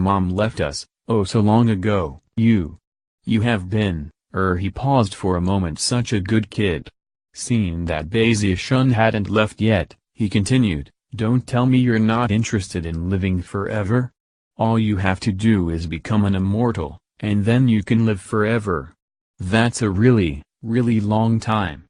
mom left us, oh so long ago. You have been, he paused for a moment, such a good kid. Seeing that Basia-shun hadn't left yet, he continued, don't tell me you're not interested in living forever? All you have to do is become an immortal, and then you can live forever. That's a really, really long time.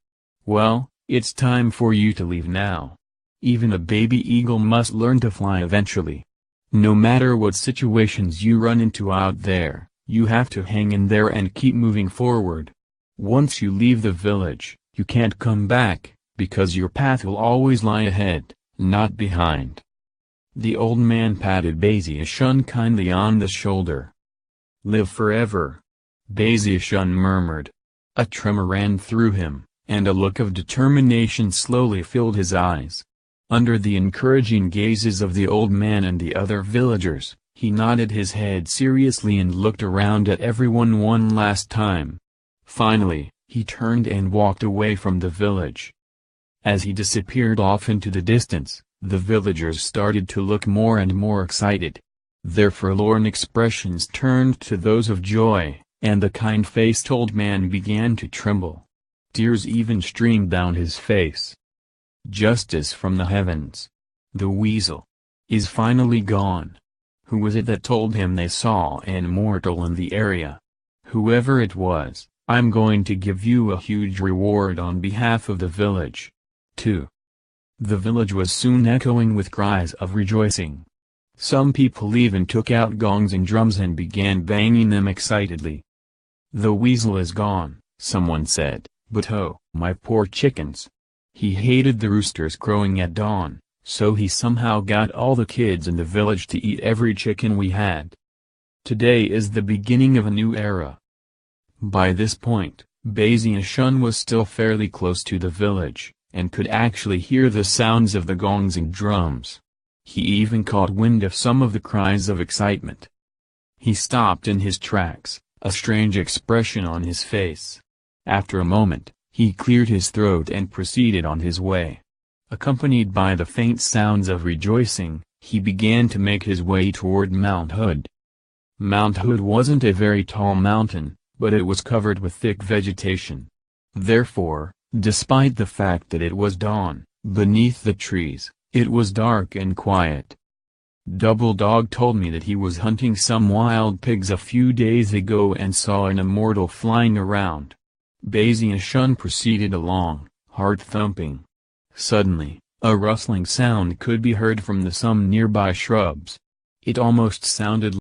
Well, it's time for you to leave now. Even a baby eagle must learn to fly eventually. No matter what situations you run into out there, you have to hang in there and keep moving forward. Once you leave the village, you can't come back, because your path will always lie ahead, not behind. The old man patted Basia-shun kindly on the shoulder. Live forever. Basia-shun murmured. A tremor ran through him, and a look of determination slowly filled his eyes. Under the encouraging gazes of the old man and the other villagers, he nodded his head seriously and looked around at everyone one last time. Finally, he turned and walked away from the village. As he disappeared off into the distance, the villagers started to look more and more excited. Their forlorn expressions turned to those of joy, and the kind-faced old man began to tremble. Tears even streamed down his face. Justice from the heavens. The weasel is finally gone. Who was it that told him they saw an immortal in the area? Whoever it was, I'm going to give you a huge reward on behalf of the village. 2. The village was soon echoing with cries of rejoicing. Some people even took out gongs and drums and began banging them excitedly. The weasel is gone, someone said, but oh, my poor chickens. He hated the roosters crowing at dawn, so he somehow got all the kids in the village to eat every chicken we had. Today is the beginning of a new era. By this point, Basia-shun was still fairly close to the village, and could actually hear the sounds of the gongs and drums. He even caught wind of some of the cries of excitement. He stopped in his tracks, a strange expression on his face. After a moment, he cleared his throat and proceeded on his way. Accompanied by the faint sounds of rejoicing, he began to make his way toward Mount Hood. Mount Hood wasn't a very tall mountain, but it was covered with thick vegetation. Therefore, despite the fact that it was dawn, beneath the trees, it was dark and quiet. Double Dog told me that he was hunting some wild pigs a few days ago and saw an immortal flying around. Basia-shun proceeded along, heart thumping. Suddenly, a rustling sound could be heard from some nearby shrubs. It almost sounded